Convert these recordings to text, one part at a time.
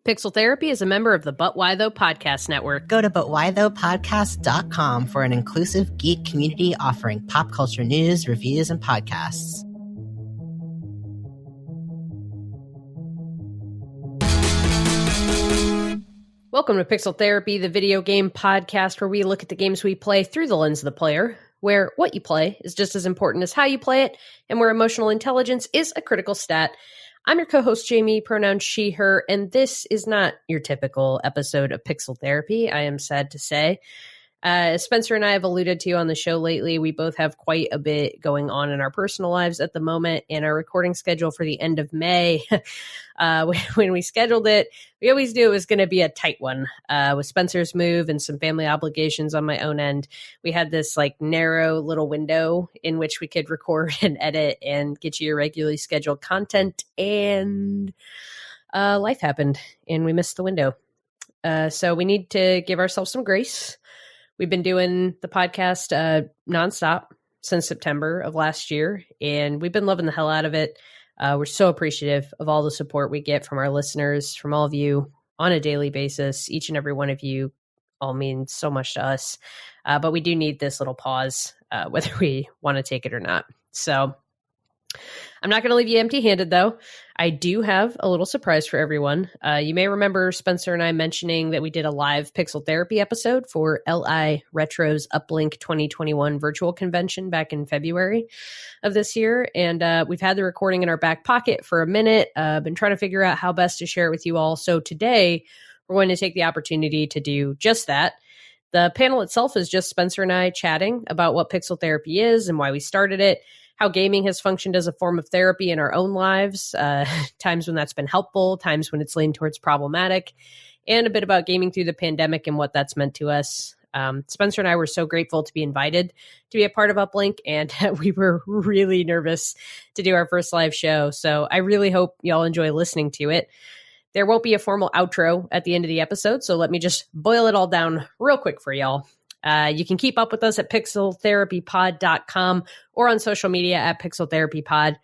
Pixel Therapy is a member of the But Why Though Podcast Network. Go to butwhythoughpodcast.com for an inclusive geek community offering pop culture news, reviews, and podcasts. Welcome to Pixel Therapy, the video game podcast where we look at the games we play through the lens of the player, where what you play is just as important as how you play it, and where emotional intelligence is a critical stat. I'm your co-host, Jamie, pronouns she, her, and this is not your typical episode of Pixel Therapy, I am sad to say. As Spencer and I have alluded to on the show lately, we both have quite a bit going on in our personal lives at the moment, and our recording schedule for the end of May, when we scheduled it, we always knew it was going to be a tight one. With Spencer's move and some family obligations on my own end, we had this narrow little window in which we could record and edit and get you your regularly scheduled content, and life happened, and we missed the window. So we need to give ourselves some grace. We've been doing the podcast nonstop since September of last year, and we've been loving the hell out of it. We're so appreciative of all the support we get from our listeners, from all of you on a daily basis. Each and every one of you all means so much to us. But we do need this little pause, whether we want to take it or not. So I'm not going to leave you empty-handed, though. I do have a little surprise for everyone. You may remember Spencer and I mentioning that we did a live Pixel Therapy episode for LI Retro's Uplink 2021 virtual convention back in February of this year. And we've had the recording in our back pocket for a minute. Been trying to figure out how best to share it with you all. So today, we're going to take the opportunity to do just that. The panel itself is just Spencer and I chatting about what Pixel Therapy is and why we started it, how gaming has functioned as a form of therapy in our own lives, times when that's been helpful, times when it's leaned towards problematic, and a bit about gaming through the pandemic and what that's meant to us. Spencer and I were so grateful to be invited to be a part of Uplink, and we were really nervous to do our first live show. So I really hope y'all enjoy listening to it. There won't be a formal outro at the end of the episode, so let me just boil it all down real quick for y'all. You can keep up with us at pixeltherapypod.com or on social media at pixeltherapypod.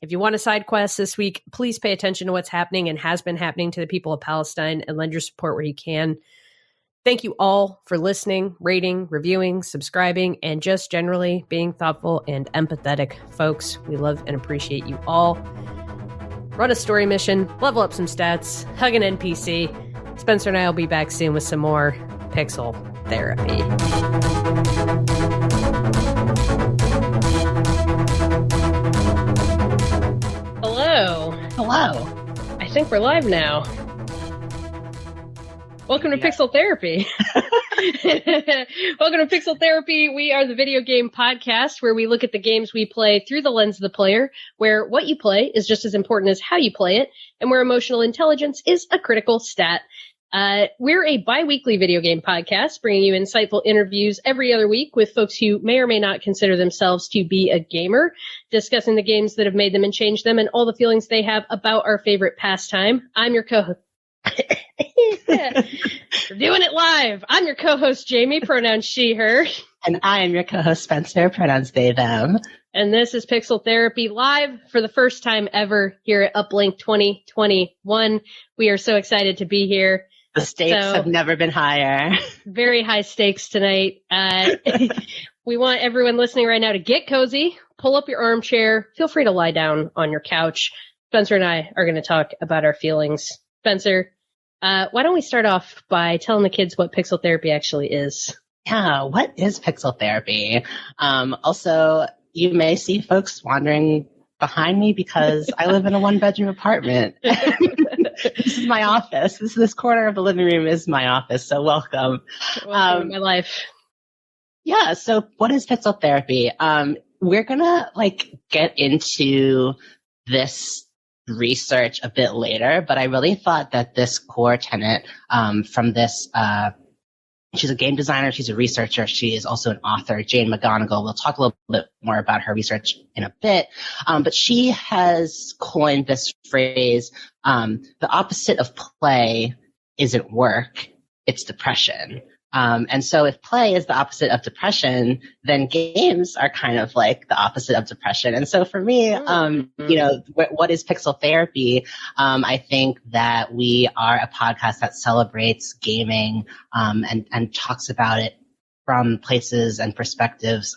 If you want a side quest this week, please pay attention to what's happening and has been happening to the people of Palestine and lend your support where you can. Thank you all for listening, rating, reviewing, subscribing, and just generally being thoughtful and empathetic, folks. We love and appreciate you all. Run a story mission, level up some stats, hug an NPC. Spencer and I will be back soon with some more Pixel Therapy. Hello. I think we're live now. Welcome to Pixel Therapy. Welcome to Pixel Therapy. We are the video game podcast where we look at the games we play through the lens of the player, where what you play is just as important as how you play it, and where emotional intelligence is a critical stat. We're a bi-weekly video game podcast, bringing you insightful interviews every other week with folks who may or may not consider themselves to be a gamer, discussing the games that have made them and changed them and all the feelings they have about our favorite pastime. I'm your co-host. We're doing it live. I'm your co-host, Jamie, pronouns she, her. And I am your co-host, Spencer, pronouns they, them. And this is Pixel Therapy live for the first time ever here at Uplink 2021. We are so excited to be here. The stakes have never been higher. Very high stakes tonight. We want everyone listening right now to get cozy, pull up your armchair, feel free to lie down on your couch. Spencer and I are going to talk about our feelings. Spencer, why don't we start off by telling the kids what Pixel Therapy actually is? Yeah, what is Pixel Therapy? Also, you may see folks wandering behind me because I live in a one-bedroom apartment. This is my office. This corner of the living room is my office, so welcome. Welcome to my life. Yeah, so what is Pixel Therapy? We're going to get into this research a bit later, but I really thought that this core tenet from this she's a game designer, she's a researcher, she is also an author, Jane McGonigal. We'll talk a little bit more about her research in a bit, but she has coined this phrase, the opposite of play isn't work, it's depression. And so if play is the opposite of depression, then games are kind of like the opposite of depression. And so for me, what is pixel therapy? I think that we are a podcast that celebrates gaming, and talks about it from places and perspectives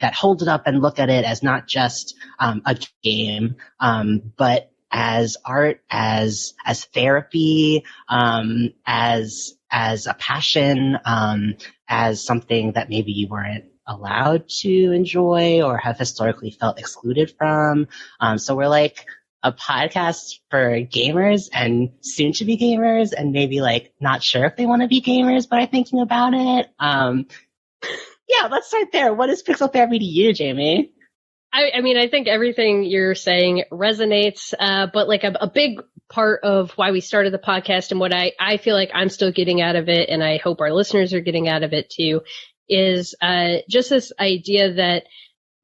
that hold it up and look at it as not just a game, but as art, as therapy, as a passion, as something that maybe you weren't allowed to enjoy or have historically felt excluded from. So we're like a podcast for gamers and soon to be gamers and maybe like not sure if they want to be gamers, but are thinking about it. Yeah, let's start there. What is pixel therapy to you, Jamie? I mean, I think everything you're saying resonates, but like a big part of why we started the podcast and what I feel like I'm still getting out of it, and I hope our listeners are getting out of it too, is just this idea that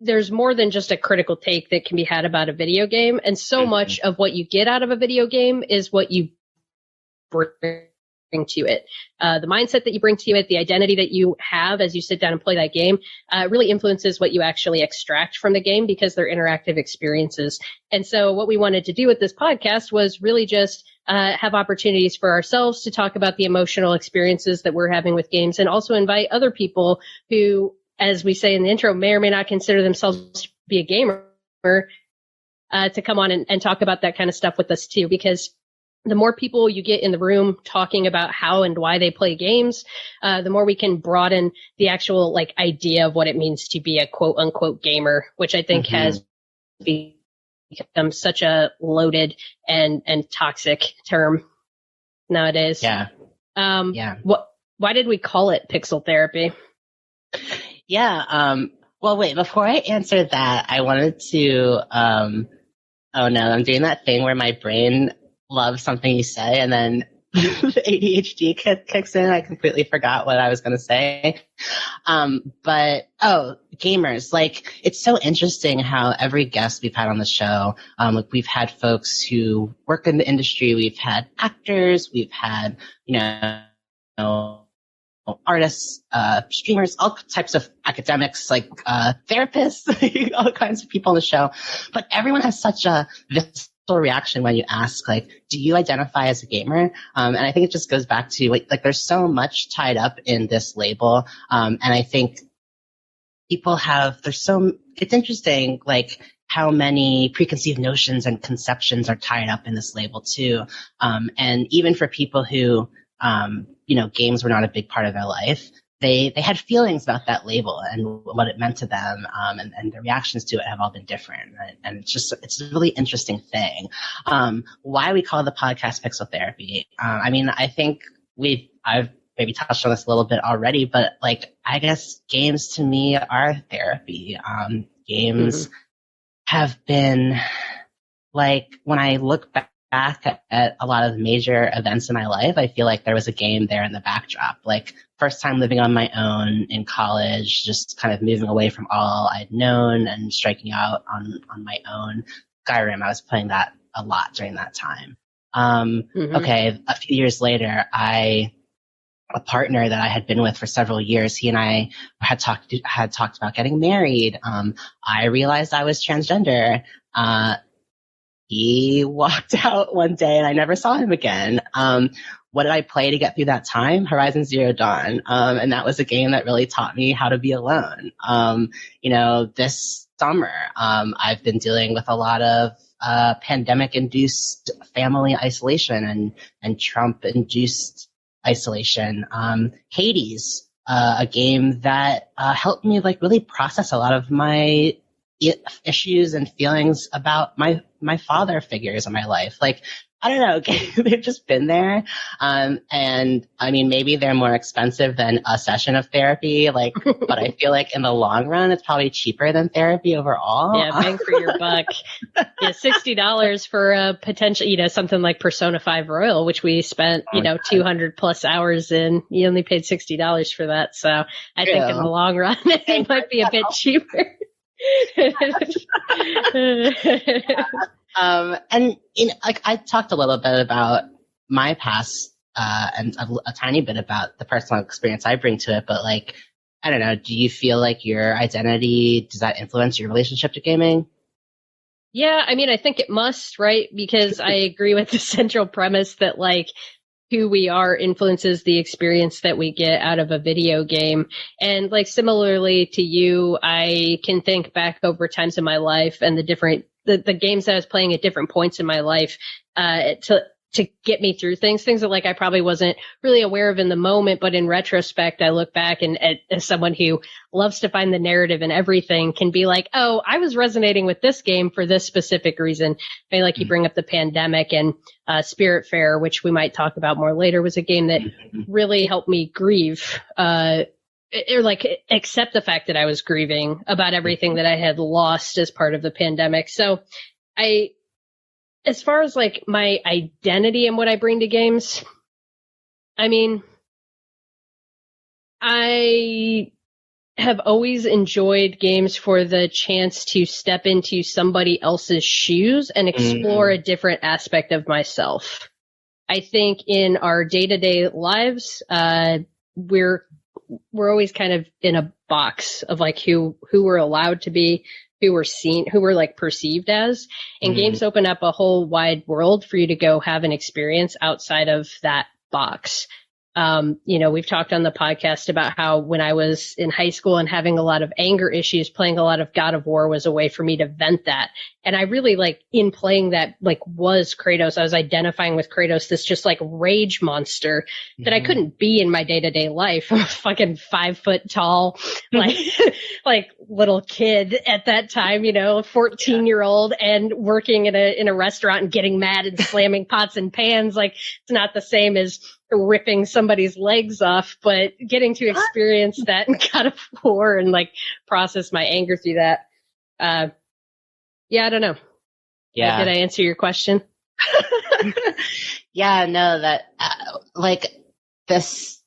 there's more than just a critical take that can be had about a video game. And so much of what you get out of a video game is what you bring to it. The mindset that you bring to it, the identity that you have as you sit down and play that game, really influences what you actually extract from the game because they're interactive experiences. And so what we wanted to do with this podcast was really just have opportunities for ourselves to talk about the emotional experiences that we're having with games, and also invite other people who, as we say in the intro, may or may not consider themselves to be a gamer, to come on and talk about that kind of stuff with us too, because the more people you get in the room talking about how and why they play games, the more we can broaden the actual like idea of what it means to be a quote unquote gamer, which I think has become such a loaded and toxic term nowadays. Yeah. Why did we call it pixel therapy? Yeah. Well, wait, before I answer that, I wanted to, oh no, I'm doing that thing where my brain loves something you say and then the ADHD kicks in. I completely forgot what I was going to say. Gamers, like, it's so interesting how every guest we've had on the show, like we've had folks who work in the industry, we've had actors, we've had, artists, streamers, all types of academics, like therapists, all kinds of people on the show. But everyone has such a visceral reaction when you ask, like, do you identify as a gamer? And I think it just goes back to like there's so much tied up in this label. And I think people it's interesting, like, how many preconceived notions and conceptions are tied up in this label too. And even for people who, games were not a big part of their life, they had feelings about that label and what it meant to them, and their reactions to it have all been different. Right? And it's a really interesting thing. Why we call the podcast Pixel Therapy. I think I've maybe touched on this a little bit already, but like, I guess games to me are therapy. Games have been, like, when I look back at a lot of major events in my life, I feel like there was a game there in the backdrop. Like, first time living on my own in college, just kind of moving away from all I'd known and striking out on my own. Skyrim, I was playing that a lot during that time. Okay, a few years later, a partner that I had been with for several years, he and I had talked about getting married. I realized I was transgender. He walked out one day and I never saw him again. What did I play to get through that time? Horizon Zero Dawn. And that was a game that really taught me how to be alone. This summer, I've been dealing with a lot of pandemic-induced family isolation and Trump-induced isolation. Hades, a game that helped me like really process a lot of my issues and feelings about my father figures in my life. Like, I don't know, they've just been there. And I mean, maybe they're more expensive than a session of therapy, like, but I feel like in the long run, it's probably cheaper than therapy overall. Yeah, bang for your buck. Yeah, $60 for a potential, something like Persona 5 Royal, which we spent, 200 plus hours in. You only paid $60 for that. So I think in the long run, it might be a bit cheaper. And like I talked a little bit about my past and a tiny bit about the personal experience I bring to it. But like, I don't know, do you feel like your identity, does that influence your relationship to gaming? Yeah, I mean, I think it must, right? Because I agree with the central premise that like who we are influences the experience that we get out of a video game. And like similarly to you, I can think back over times in my life and the games that I was playing at different points in my life, to get me through things that like I probably wasn't really aware of in the moment, but in retrospect, I look back and as someone who loves to find the narrative in everything can be like, oh, I was resonating with this game for this specific reason. I mean, like you bring up the pandemic and Spiritfarer, which we might talk about more later, was a game that really helped me grieve, or like accept the fact that I was grieving about everything that I had lost as part of the pandemic. So as far as like my identity and what I bring to games, I mean, I have always enjoyed games for the chance to step into somebody else's shoes and explore a different aspect of myself. I think in our day-to-day lives, we're always kind of in a box of like who we're allowed to be, who we're seen, who we're like perceived as. And games open up a whole wide world for you to go have an experience outside of that box. We've talked on the podcast about how when I was in high school and having a lot of anger issues, playing a lot of God of War was a way for me to vent that. And I really like in playing that, like was Kratos. I was identifying with Kratos, this just like rage monster that I couldn't be in my day to day life. I'm a fucking 5 foot tall, like, like little kid at that time, 14-year-old and working in a restaurant and getting mad and slamming pots and pans. Like it's not the same as ripping somebody's legs off, but getting to experience that in God of War and like process my anger through that. Yeah, I don't know. Yeah. Did I answer your question? Yeah, no, that like this,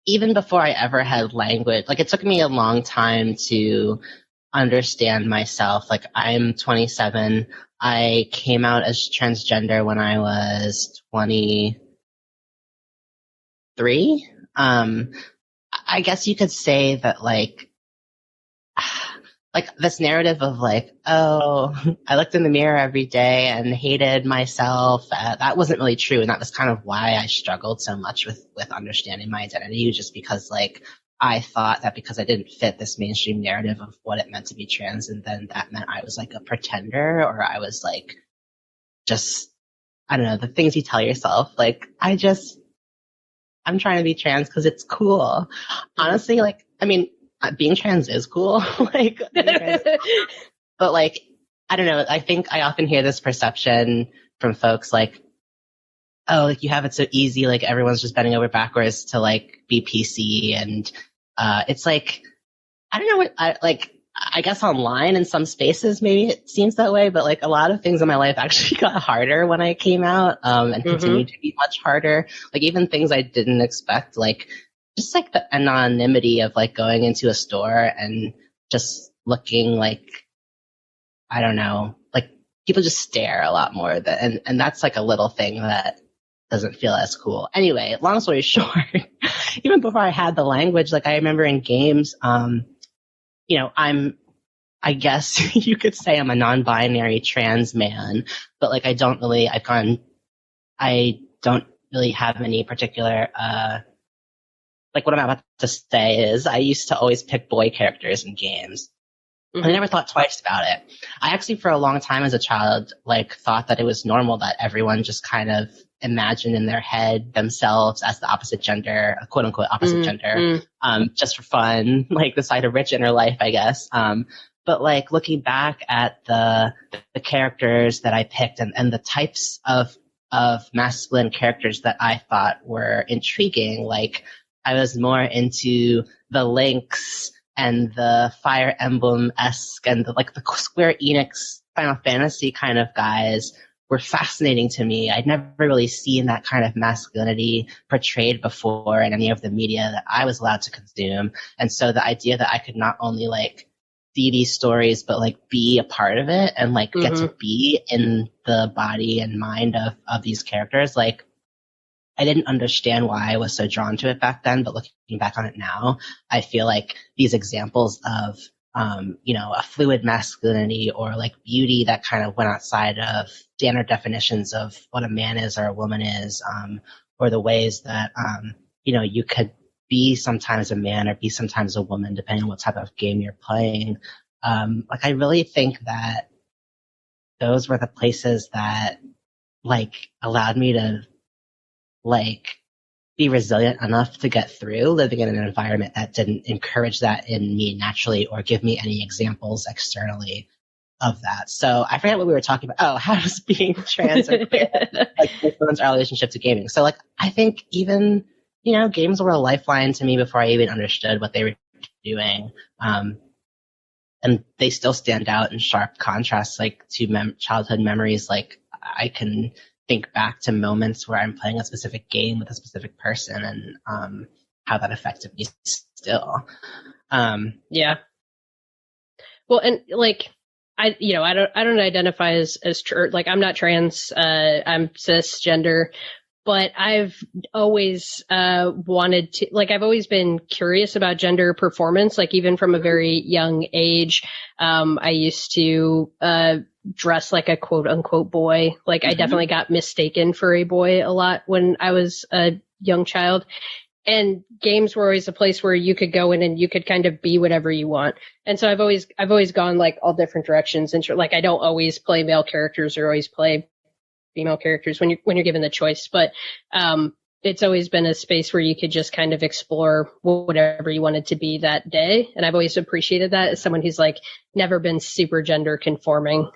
even before I ever had language, like it took me a long time to understand myself. Like I'm 27. I came out as transgender when I was 23. I guess you could say that like this narrative of like, oh, I looked in the mirror every day and hated myself. That wasn't really true. And that was kind of why I struggled so much with understanding my identity, just because like I thought that because I didn't fit this mainstream narrative of what it meant to be trans, and then that meant I was like a pretender, or I was like, just, I don't know, the things you tell yourself, like, I'm trying to be trans because it's cool. Honestly, like, I mean, being trans is cool. Like, but like, I don't know. I think I often hear this perception from folks like, oh, like you have it so easy. Like everyone's just bending over backwards to like be PC. And, it's like, I don't know what I guess online in some spaces, maybe it seems that way, but like a lot of things in my life actually got harder when I came out, and continued to be much harder. Like even things I didn't expect, like just like the anonymity of like going into a store and just looking like, I don't know, like people just stare a lot more and that's like a little thing that doesn't feel as cool. Anyway, long story short, even before I had the language, like I remember in games, I guess you could say I'm a non-binary trans man, but like I don't really have any particular, like what I'm about to say is I used to always pick boy characters in games. I never thought twice about it. I actually, for a long time as a child, like thought that it was normal that everyone just kind of imagined in their head themselves as the opposite gender, a quote unquote opposite gender, just for fun, like the side of rich inner life, I guess. But like looking back at the characters that I picked and the types of masculine characters that I thought were intriguing, like I was more into the Lynx and the Fire Emblem-esque and the Square Enix Final Fantasy kind of guys were fascinating to me. I'd never really seen that kind of masculinity portrayed before in any of the media that I was allowed to consume. And so the idea that I could not only like see these stories, but like be a part of it and like get to be in the body and mind of these characters, like I didn't understand why I was so drawn to it back then, but looking back on it now, I feel like these examples of, a fluid masculinity or like beauty that kind of went outside of standard definitions of what a man is or a woman is, or the ways that, you could be sometimes a man or be sometimes a woman, depending on what type of game you're playing. I really think that those were the places that allowed me to be resilient enough to get through living in an environment that didn't encourage that in me naturally or give me any examples externally of that. So I forget what we were talking about. Oh, how does being trans or queer influence our relationship to gaming? So I think even, games were a lifeline to me before I even understood what they were doing. And they still stand out in sharp contrast, to childhood memories. I can think back to moments where I'm playing a specific game with a specific person and how that affected me still. Yeah. Well, and I don't identify as I'm not trans. I'm cisgender, but I've always wanted to, I've always been curious about gender performance, even from a very young age. I used to dress like a quote unquote boy. I definitely got mistaken for a boy a lot when I was a young child. And games were always a place where you could go in and you could kind of be whatever you want. And so I've always gone all different directions. And I don't always play male characters or always play female characters when you're given the choice. But it's always been a space where you could just kind of explore whatever you wanted to be that day. And I've always appreciated that as someone who's never been super gender conforming.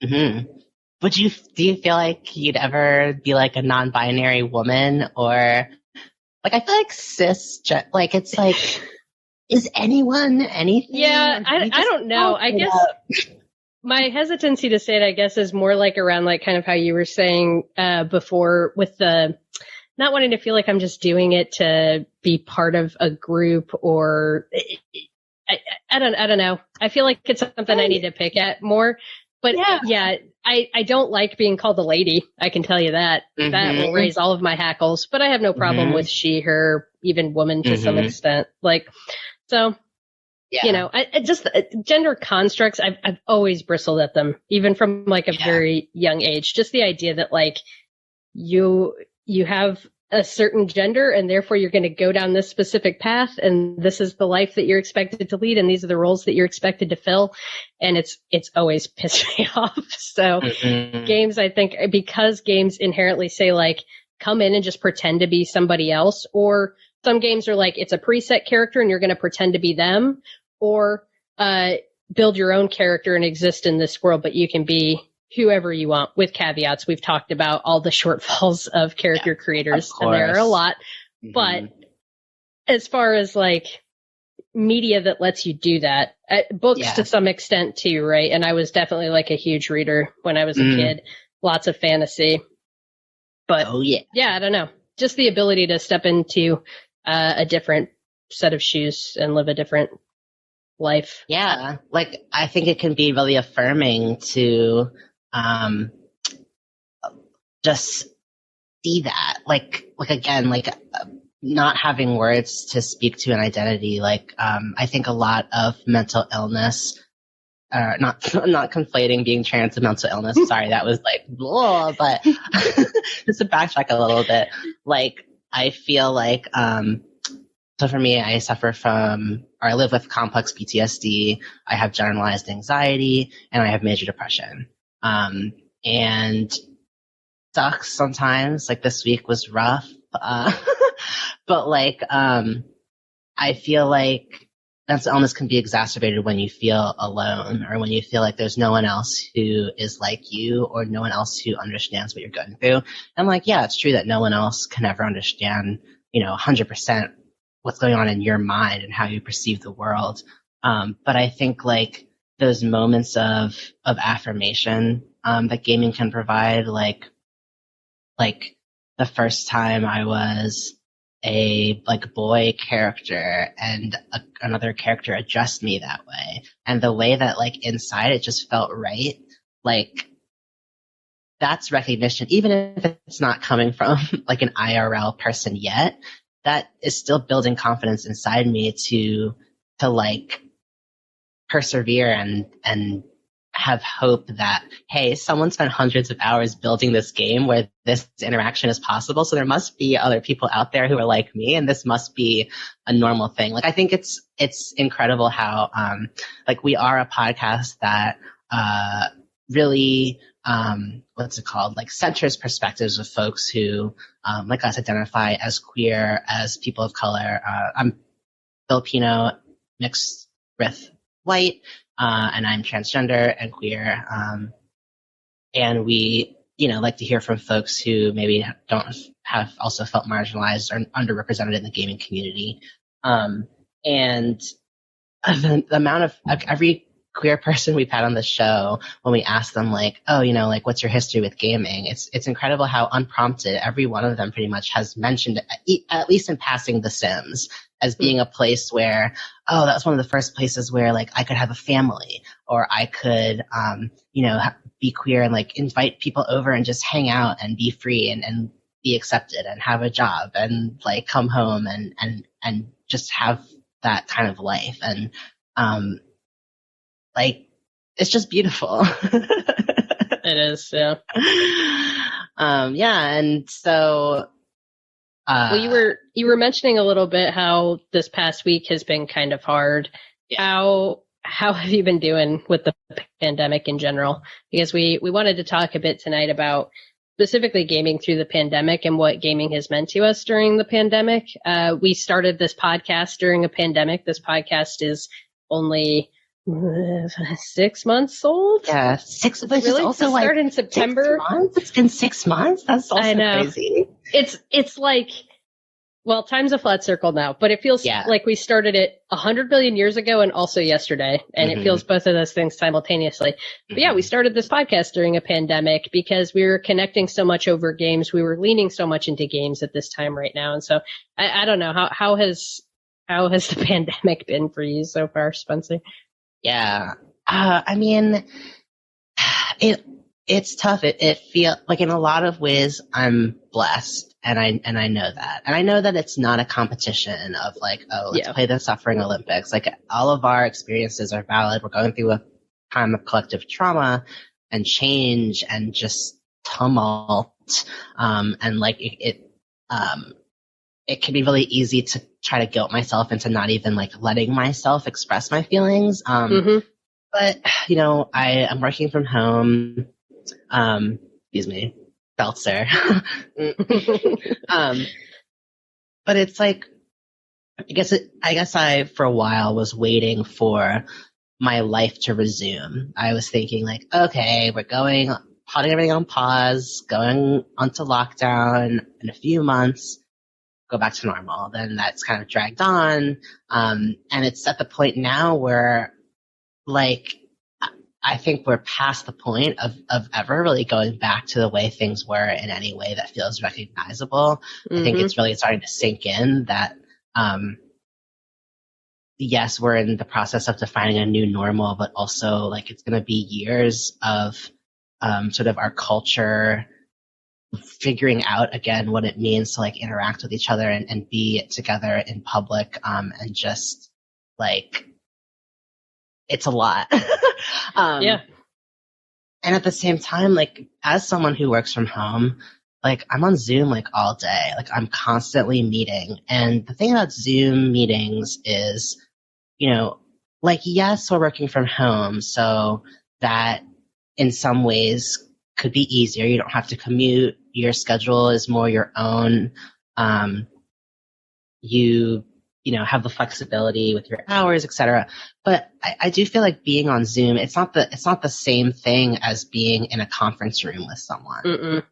Mm-hmm. Do you feel like you'd ever be a non-binary woman, or I feel cis, is anyone anything? Yeah, I don't know. I guess my hesitancy to say it, I guess, is more around kind of how you were saying before, with the not wanting to feel like I'm just doing it to be part of a group, or I don't know. I feel like it's something I need to pick at more. But yeah, I don't like being called a lady. I can tell you that. Mm-hmm. That will raise all of my hackles. But I have no problem with she, her, even woman to some extent. So, I just gender constructs. I've always bristled at them, even from a very young age. Just the idea that you have a certain gender and therefore you're going to go down this specific path, and this is the life that you're expected to lead, and these are the roles that you're expected to fill. And it's always pissed me off. So games, I think, because games inherently say come in and just pretend to be somebody else, or some games are it's a preset character and you're going to pretend to be them, or build your own character and exist in this world, but you can be whoever you want, with caveats. We've talked about all the shortfalls of character creators, and there are a lot. Mm-hmm. But as far as media that lets you do that, books to some extent too, right? And I was definitely a huge reader when I was a kid, lots of fantasy. But I don't know, just the ability to step into a different set of shoes and live a different life. Yeah, I think it can be really affirming to just see that, again, not having words to speak to an identity. I think a lot of mental illness, not conflating being trans with mental illness. Sorry, that was blah, but just to backtrack a little bit, I feel so for me, I suffer from, or I live with complex PTSD. I have generalized anxiety, and I have major depression. And sucks sometimes. This week was rough. But I feel mental illness can be exacerbated when you feel alone, or when you feel there's no one else who is like you, or no one else who understands what you're going through. And it's true that no one else can ever understand, 100% what's going on in your mind and how you perceive the world. But I think those moments of affirmation that gaming can provide, the first time I was a boy character and another character addressed me that way, and the way that inside it just felt right, that's recognition, even if it's not coming from like an IRL person yet, that is still building confidence inside me to like persevere and have hope that, hey, someone spent hundreds of hours building this game where this interaction is possible. So there must be other people out there who are like me, and this must be a normal thing. Like, I think it's incredible how, like, we are a podcast that, really, what's it called? Like, centers perspectives of folks who, like us, identify as queer, as people of color. I'm Filipino mixed with white, and I'm transgender and queer. And we, like to hear from folks who maybe don't have also felt marginalized or underrepresented in the gaming community. And the amount of every queer person we've had on the show, when we ask them like, oh, like, what's your history with gaming? It's incredible how unprompted every one of them pretty much has mentioned, at least in passing, The Sims as being a place where, oh, that was one of the first places where like I could have a family, or I could, be queer and like invite people over and just hang out and be free and be accepted and have a job and like come home and just have that kind of life. And, like, it's just beautiful. It is, yeah. Yeah, and so well, you were mentioning a little bit how this past week has been kind of hard. Yeah. How have you been doing with the pandemic in general? Because we wanted to talk a bit tonight about specifically gaming through the pandemic and what gaming has meant to us during the pandemic. We started this podcast during a pandemic. This podcast is only 6 months old. Yeah, 6 months. Really? Also, to start in September. 6 months? It's been 6 months. That's also crazy. It's like, well, time's a flat circle now, but it feels like we started it 100 billion years ago and also yesterday, and it feels both of those things simultaneously. But yeah, we started this podcast during a pandemic because we were connecting so much over games. We were leaning so much into games at this time right now, and so I don't know how has the pandemic been for you so far, Spencer? Yeah. I mean, it's tough. It feels like in a lot of ways I'm blessed, and I know that. And I know that it's not a competition of like, oh, let's play the Suffering Olympics. Like, all of our experiences are valid. We're going through a time of collective trauma and change and just tumult. And like it can be really easy to try to guilt myself into not even like letting myself express my feelings. But I'm working from home. Excuse me, Belzer. But it's like, I guess I for a while was waiting for my life to resume. I was thinking like, okay, we're putting everything on pause, going onto lockdown in a few months, go back to normal. Then that's kind of dragged on. And it's at the point now where, like, I think we're past the point of ever really going back to the way things were in any way that feels recognizable. I think it's really starting to sink in that, yes, we're in the process of defining a new normal, but also like it's going to be years of sort of our culture figuring out again what it means to like interact with each other and be together in public, and just like, it's a lot. And at the same time, like, as someone who works from home, like, I'm on Zoom like all day. Like, I'm constantly meeting. And the thing about Zoom meetings is, like, yes, we're working from home, so that in some ways could be easier. You don't have to commute. Your schedule is more your own. You have the flexibility with your hours, etc. But I do feel like being on Zoom, it's not the same thing as being in a conference room with someone.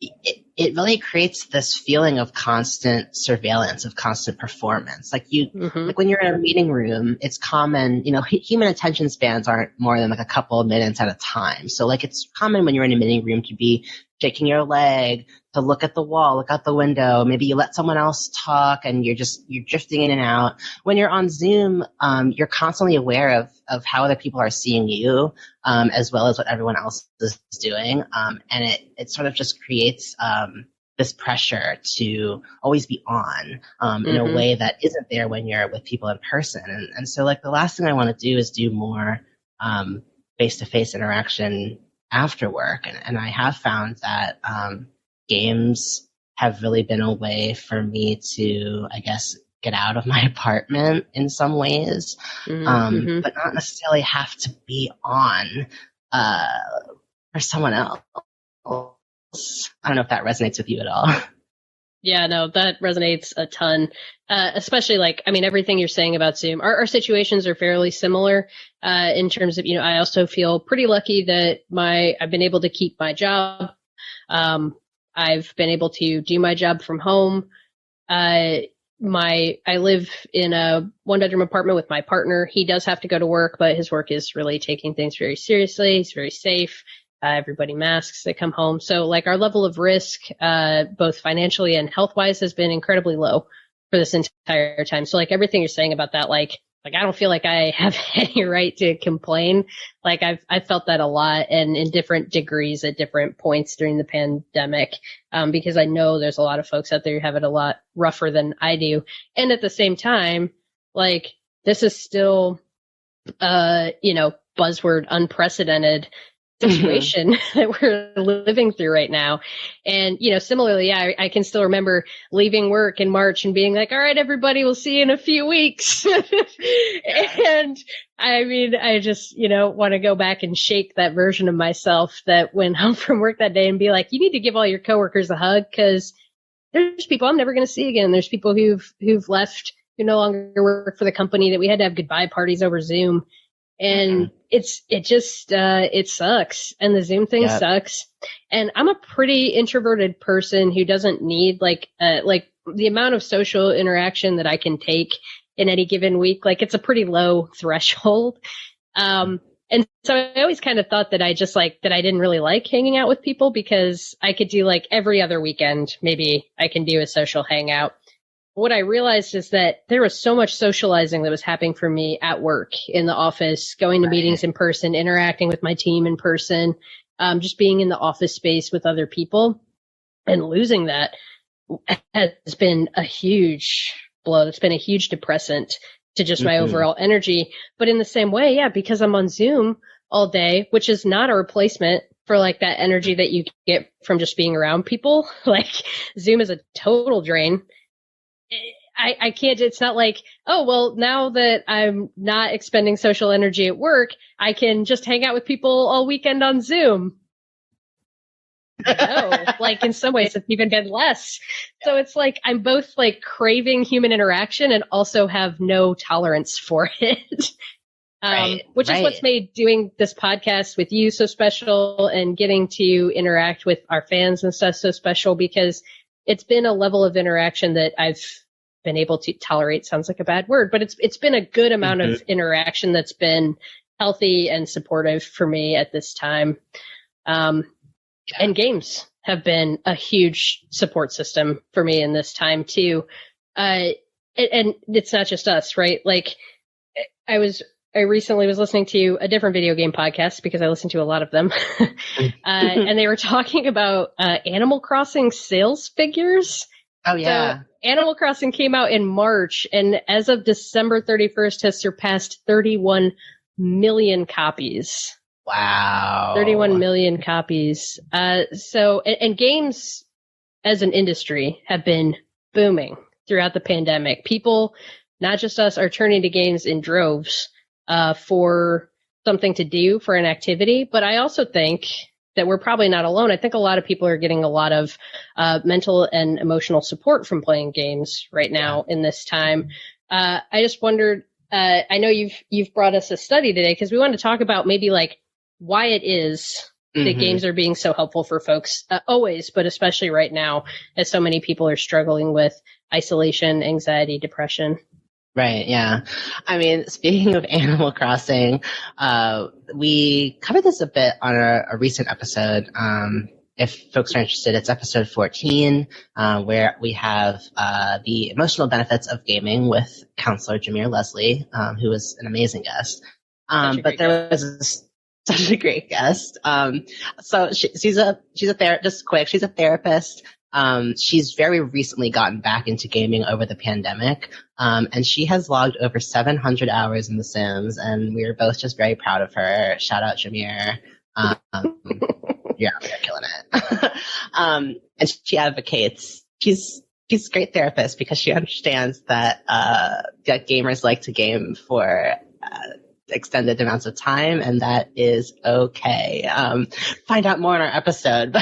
It really creates this feeling of constant surveillance, of constant performance. Like like when you're in a meeting room, it's common, human attention spans aren't more than like a couple of minutes at a time. So like it's common when you're in a meeting room to be shaking your leg, to look at the wall, look out the window. Maybe you let someone else talk and you're drifting in and out. When you're on Zoom, you're constantly aware of how other people are seeing you, as well as what everyone else is doing. And it sort of just creates, this pressure to always be on, in a way that isn't there when you're with people in person. And so like the last thing I want to do is do more, face-to-face interaction after work. And I have found that, games have really been a way for me to, I guess, get out of my apartment in some ways, but not necessarily have to be on, for someone else. I don't know if that resonates with you at all. Yeah, no, that resonates a ton. Especially like, I mean, everything you're saying about Zoom, our situations are fairly similar, in terms of, you know, I also feel pretty lucky that I've been able to keep my job. I've been able to do my job from home. I live in a 1-bedroom apartment with my partner. He does have to go to work, but his work is really taking things very seriously. He's very safe. Everybody masks, they come home. So like our level of risk, both financially and health wise, has been incredibly low for this entire time. So like everything you're saying about that, like I don't feel like I have any right to complain. Like I've felt that a lot, and in different degrees at different points during the pandemic, because I know there's a lot of folks out there who have it a lot rougher than I do. And at the same time, like this is still, buzzword unprecedented situation that we're living through right now. And, similarly, I can still remember leaving work in March and being like, all right, everybody, we'll see you in a few weeks. And I mean, I just, want to go back and shake that version of myself that went home from work that day and be like, you need to give all your coworkers a hug, because there's people I'm never going to see again. There's people who've left, who no longer work for the company, that we had to have goodbye parties over Zoom. And it sucks. And the Zoom thing sucks. And I'm a pretty introverted person who doesn't need like the amount of social interaction that I can take in any given week. Like it's a pretty low threshold. And so I always kind of thought that I didn't really like hanging out with people, because I could do like every other weekend, maybe I can do a social hangout. What I realized is that there was so much socializing that was happening for me at work, in the office, going to meetings in person, interacting with my team in person, just being in the office space with other people, and losing that has been a huge blow. It's been a huge depressant to just my overall energy. But in the same way, because I'm on Zoom all day, which is not a replacement for like that energy that you get from just being around people. Like Zoom is a total drain. I can't, it's not like, oh, well, now that I'm not expending social energy at work, I can just hang out with people all weekend on Zoom. No, like in some ways it's even been less. So it's like, I'm both like craving human interaction and also have no tolerance for it. Which is what's made doing this podcast with you so special, and getting to interact with our fans and stuff so special, because it's been a level of interaction that I've been able to tolerate. Sounds like a bad word, but it's been a good amount of interaction that's been healthy and supportive for me at this time. And games have been a huge support system for me in this time too. And it's not just us, right? Like I recently was listening to a different video game podcast, because I listen to a lot of them. And they were talking about Animal Crossing sales figures. Oh, yeah. So Animal Crossing came out in March, and as of December 31st has surpassed 31 million copies. Wow. 31 million copies. And games as an industry have been booming throughout the pandemic. People, not just us, are turning to games in droves for something to do, for an activity. But I also think that we're probably not alone. I think a lot of people are getting a lot of mental and emotional support from playing games right now in this time. I just wondered, I know you've brought us a study today, because we wanted to talk about maybe like why it is that games are being so helpful for folks, always, but especially right now, as so many people are struggling with isolation, anxiety, depression. Right, yeah. I mean, speaking of Animal Crossing, we covered this a bit on a recent episode, if folks are interested, it's episode 14, where we have the emotional benefits of gaming with counselor Jameer Leslie, who was an amazing guest. But there was such a great guest. So she's a therapist. Just quick, she's a therapist. She's very recently gotten back into gaming over the pandemic, and she has logged over 700 hours in The Sims, and we were both just very proud of her. Shout out Jameer. Yeah, we're killing it. And she advocates. She's a great therapist because she understands that gamers like to game for extended amounts of time, and that is okay. Find out more in our episode.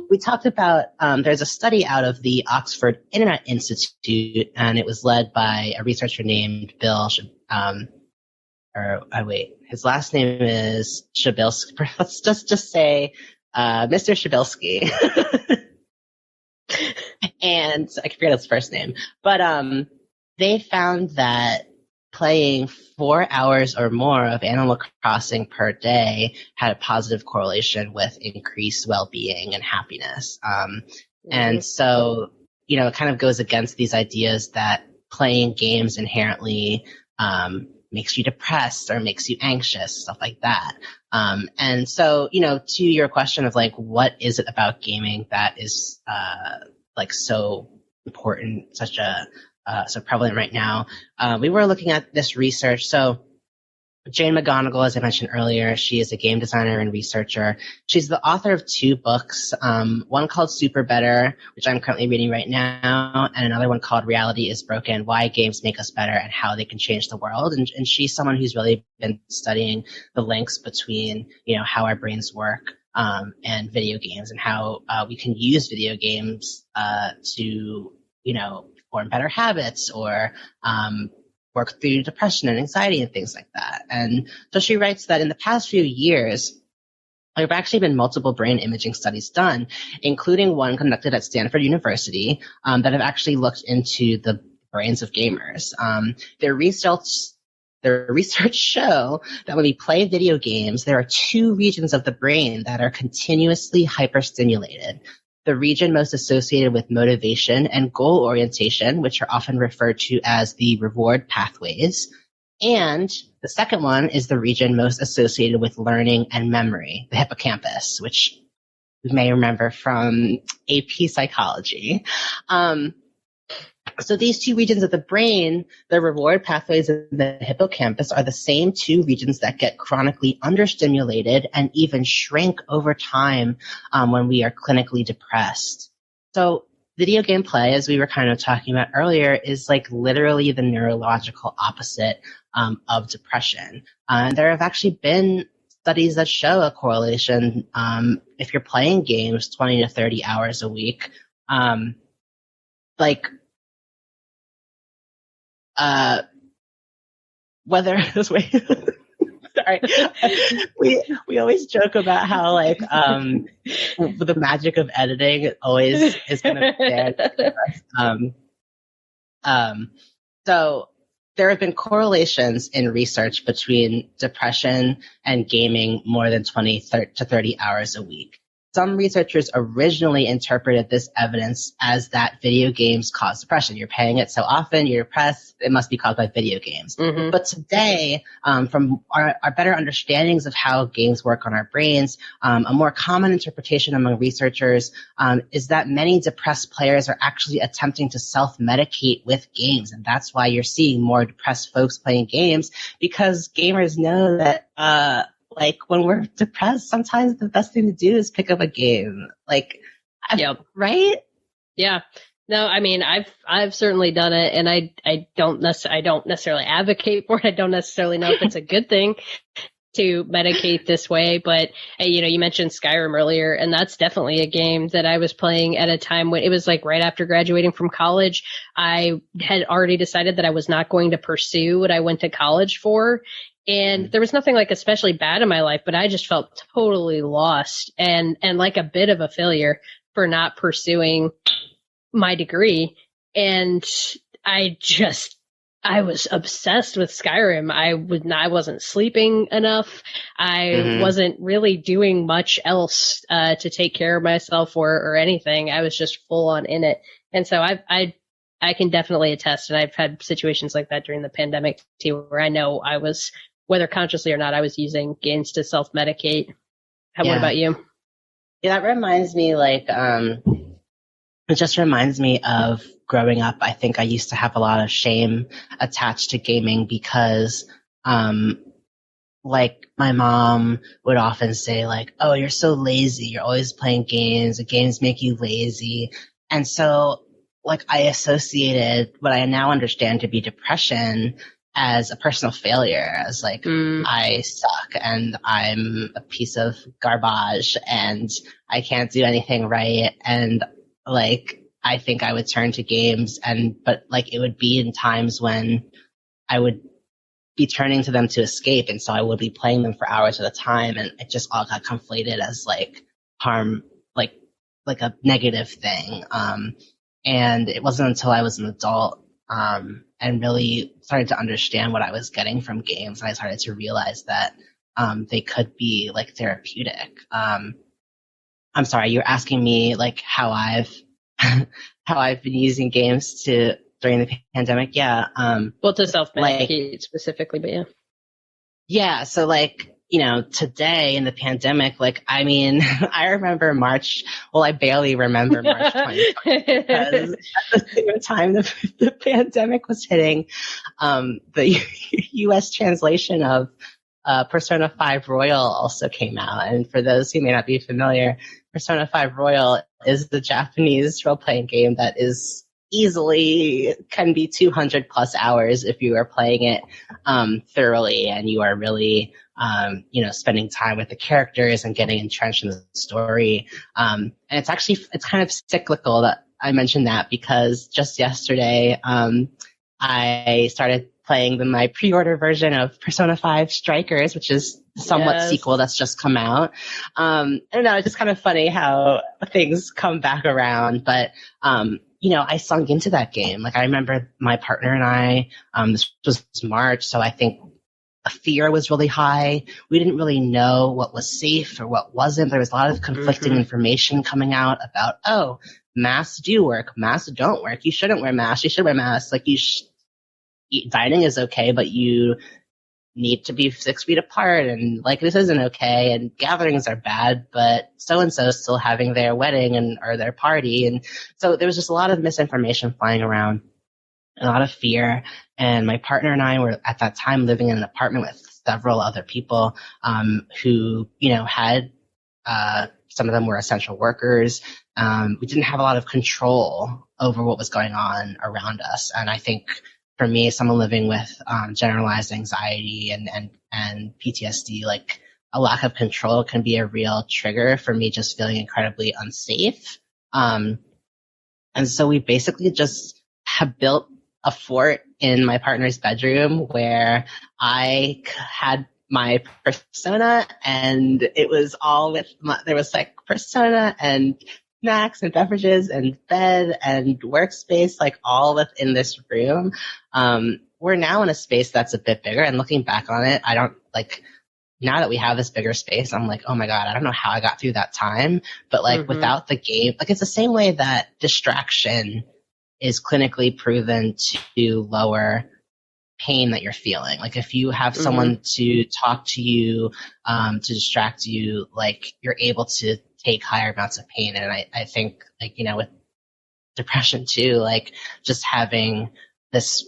We talked about there's a study out of the Oxford Internet Institute, and it was led by a researcher named Bill. His last name is Shabilsky. Let's just say Mr. Shabilsky. And I forget his first name, but they found that playing 4 hours or more of Animal Crossing per day had a positive correlation with increased well-being and happiness. And so, it kind of goes against these ideas that playing games inherently makes you depressed or makes you anxious, stuff like that. And so, to your question of like, what is it about gaming that is so important, so prevalent right now? We were looking at this research. So Jane McGonigal, as I mentioned earlier, she is a game designer and researcher. She's the author of 2 books, one called SuperBetter, which I'm currently reading right now, and another one called Reality is Broken, Why Games Make Us Better and How They Can Change the World. And she's someone who's really been studying the links between, how our brains work and video games, and how we can use video games to, form better habits or work through depression and anxiety and things like that. And so she writes that in the past few years, there have actually been multiple brain imaging studies done, including one conducted at Stanford University, that have actually looked into the brains of gamers. Their research show that when we play video games, there are 2 regions of the brain that are continuously hyperstimulated. The region most associated with motivation and goal orientation, which are often referred to as the reward pathways. And the second one is the region most associated with learning and memory, the hippocampus, which you may remember from AP psychology. So these 2 regions of the brain, the reward pathways and the hippocampus, are the same 2 regions that get chronically understimulated and even shrink over time when we are clinically depressed. So video game play, as we were kind of talking about earlier, is like literally the neurological opposite of depression. There have actually been studies that show a correlation if you're playing games 20 to 30 hours a week, whether this way, sorry, we always joke about how the magic of editing always is kind of there. So there have been correlations in research between depression and gaming more than 20 to 30 hours a week. Some researchers originally interpreted this evidence as that video games cause depression. You're playing it so often, you're depressed, it must be caused by video games. Mm-hmm. But today, from our better understandings of how games work on our brains, a more common interpretation among researchers is that many depressed players are actually attempting to self-medicate with games. And that's why you're seeing more depressed folks playing games, because gamers know that when we're depressed, sometimes the best thing to do is pick up a game. Right? Yeah. No, I mean, I've certainly done it, and I don't necessarily advocate for it. I don't necessarily know if it's a good thing to medicate this way, but you mentioned Skyrim earlier, and that's definitely a game that I was playing at a time when it was like right after graduating from college. I had already decided that I was not going to pursue what I went to college for. And there was nothing especially bad in my life, but I just felt totally lost and like a bit of a failure for not pursuing my degree. And I just I was obsessed with Skyrim. I wasn't sleeping enough. I wasn't really doing much else to take care of myself or anything. I was just full on in it. And so I can definitely attest, and I've had situations like that during the pandemic too, where I know I was, whether consciously or not, I was using games to self-medicate. What about you? Yeah, that reminds me, it just reminds me of growing up. I think I used to have a lot of shame attached to gaming because, like my mom would often say like, oh, you're so lazy. You're always playing games. The games make you lazy. And so like I associated what I now understand to be depression as a personal failure, as like I suck and I'm a piece of garbage and I can't do anything right. And like, I think I would turn to games but like it would be in times when I would be turning to them to escape. And so I would be playing them for hours at a time. And it just all got conflated as like harm, like a negative thing. And it wasn't until I was an adult, and really started to understand what I was getting from games. And I started to realize that, they could be like therapeutic. I'm sorry, you're asking me like how I've been using games during the pandemic. Yeah. Well, to self-medicate specifically, but yeah. Yeah. So like, today in the pandemic, like, I mean, I remember March. Well, I barely remember March 2020 because at the same time the pandemic was hitting, the U.S. translation of Persona 5 Royal also came out. And for those who may not be familiar, Persona 5 Royal is the Japanese role-playing game that is easily can be 200 plus hours if you are playing it thoroughly and you are really spending time with the characters and getting entrenched in the story. And it's kind of cyclical that I mentioned that because just yesterday I started playing my pre-order version of Persona 5 Strikers, which is somewhat sequel that's just come out. I don't know, it's just kind of funny how things come back around, but I sunk into that game. Like I remember my partner and I, this was March, so I think fear was really high. We didn't really know what was safe or what wasn't. There was a lot of conflicting information coming out about, oh, masks do work, masks don't work. You shouldn't wear masks. You should wear masks. Like dining is okay, but you need to be 6 feet apart, and like this isn't okay, and gatherings are bad, but so-and-so is still having their wedding or their party. And so there was just a lot of misinformation flying around, a lot of fear. And my partner and I were at that time living in an apartment with several other people who, had some of them were essential workers. We didn't have a lot of control over what was going on around us. And I think for me, someone living with generalized anxiety and PTSD, like a lack of control can be a real trigger for me just feeling incredibly unsafe. And so we basically just have built a fort in my partner's bedroom where I had my persona, and it was all there was like persona and snacks and beverages and bed and workspace, like all within this room. We're now in a space that's a bit bigger, and looking back on it, I don't like, now that we have this bigger space, I'm like, oh my God, I don't know how I got through that time. But like without the game, like it's the same way that distraction is clinically proven to lower pain that you're feeling. Like if you have someone to talk to you, to distract you, like you're able to take higher amounts of pain. And I think like, with depression too, like just having this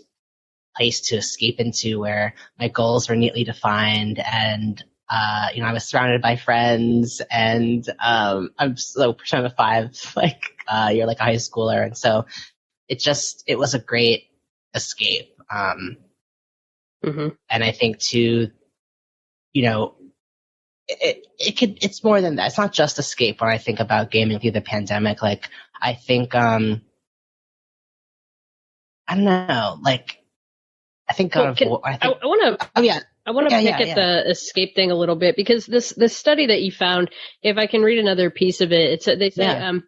place to escape into where my goals were neatly defined and, I was surrounded by friends and, I'm so Persona 5, like, you're like a high schooler. And so it was a great escape. And I think too, it's more than that. It's not just escape when I think about gaming through the pandemic. Like, I think, I don't know, like, I think God of War. I want to. Oh yeah. I want to pick at the escape thing a little bit because this study that you found, if I can read another piece of it, they say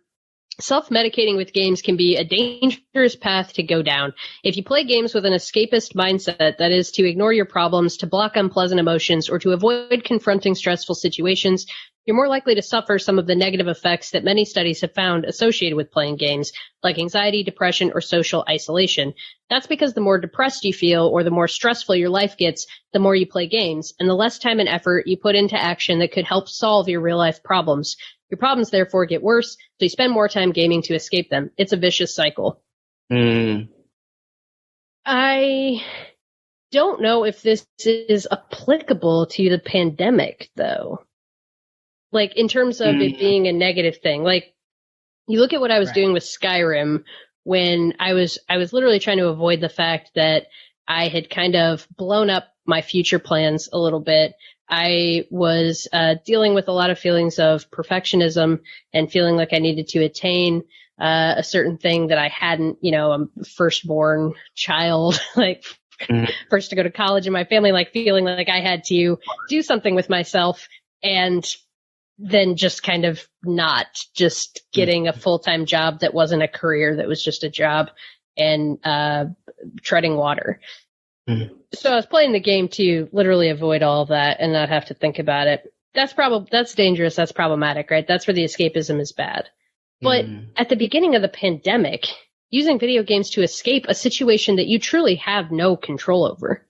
Self-medicating with games can be a dangerous path to go down. If you play games with an escapist mindset, that is, to ignore your problems, to block unpleasant emotions, or to avoid confronting stressful situations, you're more likely to suffer some of the negative effects that many studies have found associated with playing games, like anxiety, depression, or social isolation. That's because the more depressed you feel or the more stressful your life gets, the more you play games, and the less time and effort you put into action that could help solve your real-life problems. Your problems, therefore, get worse, so you spend more time gaming to escape them. It's a vicious cycle. I don't know if this is applicable to the pandemic, though. Like, in terms of it being a negative thing. Like, you look at what I was doing with Skyrim when I was literally trying to avoid the fact that I had kind of blown up my future plans a little bit. I was dealing with a lot of feelings of perfectionism and feeling like I needed to attain a certain thing that I hadn't, a firstborn child, like first to go to college in my family, like feeling like I had to do something with myself, and then just kind of not just getting a full-time job that wasn't a career, that was just a job, and treading water. So I was playing the game to literally avoid all of that and not have to think about it. That's dangerous. That's problematic, right? That's where the escapism is bad. But at the beginning of the pandemic, using video games to escape a situation that you truly have no control over.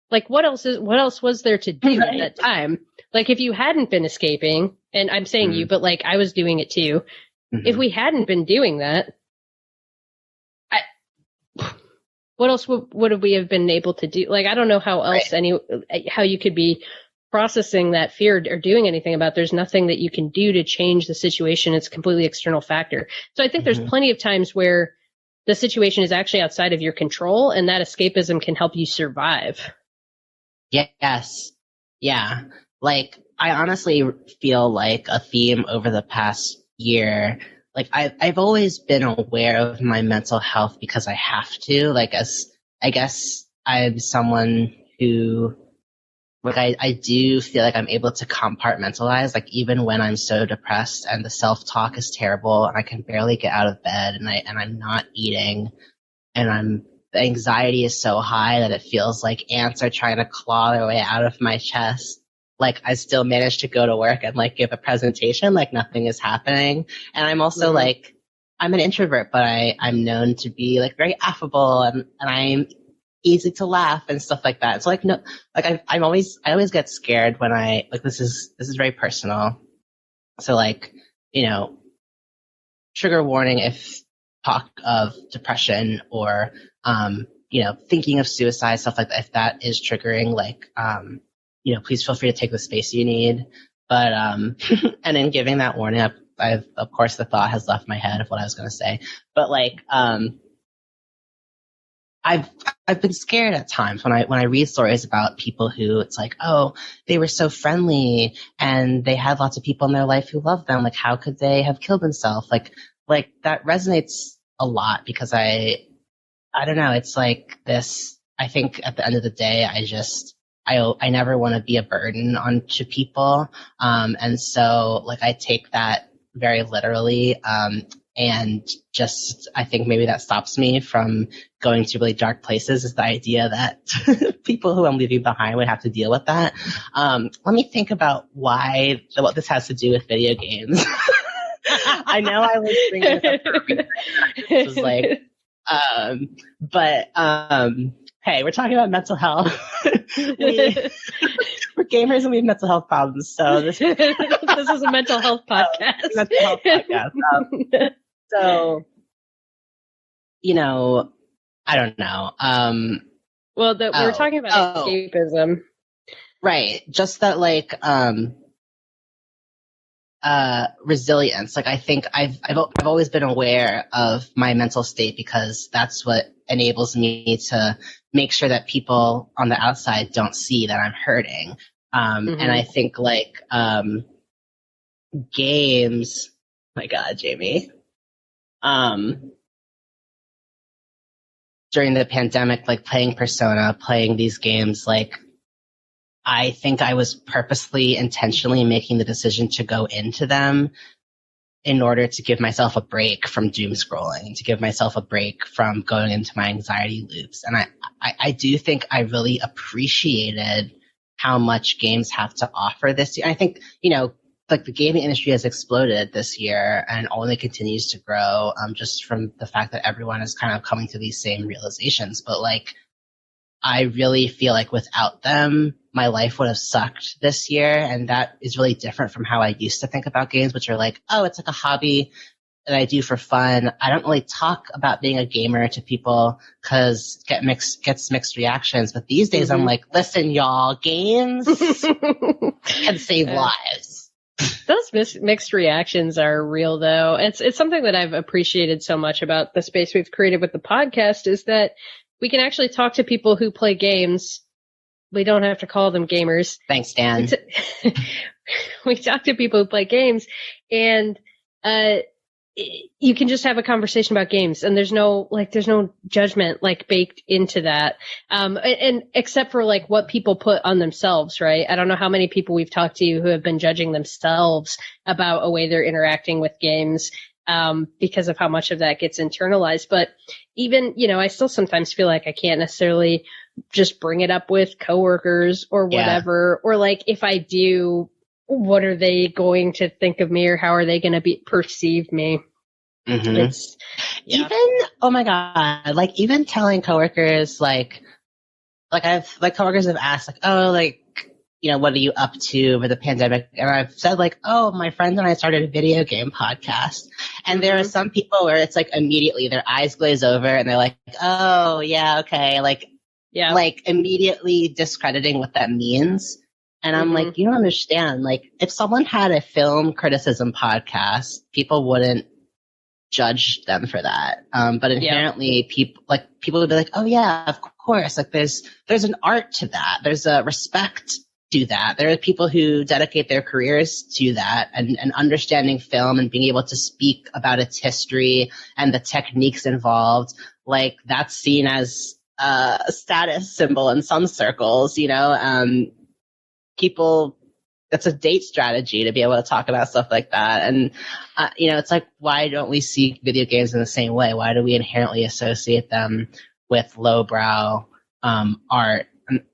Like, what else was there to do at that time? Like, if you hadn't been escaping, and I'm saying you, but like I was doing it too. If we hadn't been doing that, what else would we have been able to do? Like, I don't know how else how you could be processing that fear or doing anything about it. There's nothing that you can do to change the situation. It's a completely external factor. So I think there's plenty of times where the situation is actually outside of your control, and that escapism can help you survive. Yes. Yeah. Like, I honestly feel like a theme over the past year, like I've always been aware of my mental health because I have to, like, I guess I'm someone who, like, I do feel like I'm able to compartmentalize, like, even when I'm so depressed and the self-talk is terrible and I can barely get out of bed and I'm not eating and the anxiety is so high that it feels like ants are trying to claw their way out of my chest. Like, I still manage to go to work and, like, give a presentation like nothing is happening. And I'm also like, I'm an introvert, but I'm known to be, like, very affable and I'm easy to laugh and stuff like that. So, like, no, like, I always get scared when this is very personal. So, like, trigger warning if talk of depression or, thinking of suicide, stuff like that, if that is triggering, like, please feel free to take the space you need. But, and in giving that warning, of course, the thought has left my head of what I was going to say. But, like, I've been scared at times when I read stories about people who it's like, oh, they were so friendly and they had lots of people in their life who loved them. Like, how could they have killed themselves? Like that resonates a lot because I don't know. It's like this, I think at the end of the day, I never want to be a burden onto people. And so, like, I take that very literally. And just, I think maybe that stops me from going to really dark places, is the idea that people who I'm leaving behind would have to deal with that. Let me think about what this has to do with video games. I know I was thinking this was like, hey, we're talking about mental health. We're gamers and we have mental health problems, so this is a mental health podcast. Mental health podcast. So, I don't know. We were talking about escapism. Right. Just that, like, resilience. Like, I think I've always been aware of my mental state because that's what enables me to make sure that people on the outside don't see that I'm hurting. And I think, like, games, my God, Jamie, during the pandemic, like, playing Persona, playing these games, like, I think I was purposely, intentionally making the decision to go into them in order to give myself a break from doom scrolling, to give myself a break from going into my anxiety loops. And I do think I really appreciated how much games have to offer this year. I think, like the gaming industry has exploded this year and only continues to grow, just from the fact that everyone is kind of coming to these same realizations. But like, I really feel like without them, my life would have sucked this year. And that is really different from how I used to think about games, which are like, oh, it's like a hobby that I do for fun. I don't really talk about being a gamer to people because gets mixed reactions. But these days I'm like, listen, y'all, games can save lives. Those mixed reactions are real, though. It's something that I've appreciated so much about the space we've created with the podcast is that we can actually talk to people who play games. We don't have to call them gamers. Thanks, Dan. We talk to people who play games, and you can just have a conversation about games, and there's no judgment like baked into that. And except for like what people put on themselves, right? I don't know how many people we've talked to who have been judging themselves about a way they're interacting with games, because of how much of that gets internalized. But even, I still sometimes feel like I can't necessarily just bring it up with coworkers or whatever, or like if I do, what are they going to think of me, or how are they going to perceive me? It's even, oh my God, like even telling coworkers, like coworkers have asked like, oh, like, what are you up to over the pandemic? And I've said like, oh, my friend and I started a video game podcast. And there are some people where it's like immediately their eyes glaze over and they're like, oh yeah, okay. Like immediately discrediting what that means. And I'm like, you don't understand. Like, if someone had a film criticism podcast, people wouldn't judge them for that. But inherently, people would be like, oh yeah, of course. Like, there's an art to that. There's a respect to that. There are people who dedicate their careers to that, and understanding film and being able to speak about its history and the techniques involved. Like, that's seen as a status symbol in some circles. People, that's a date strategy to be able to talk about stuff like that. And, it's like, why don't we see video games in the same way? Why do we inherently associate them with lowbrow art?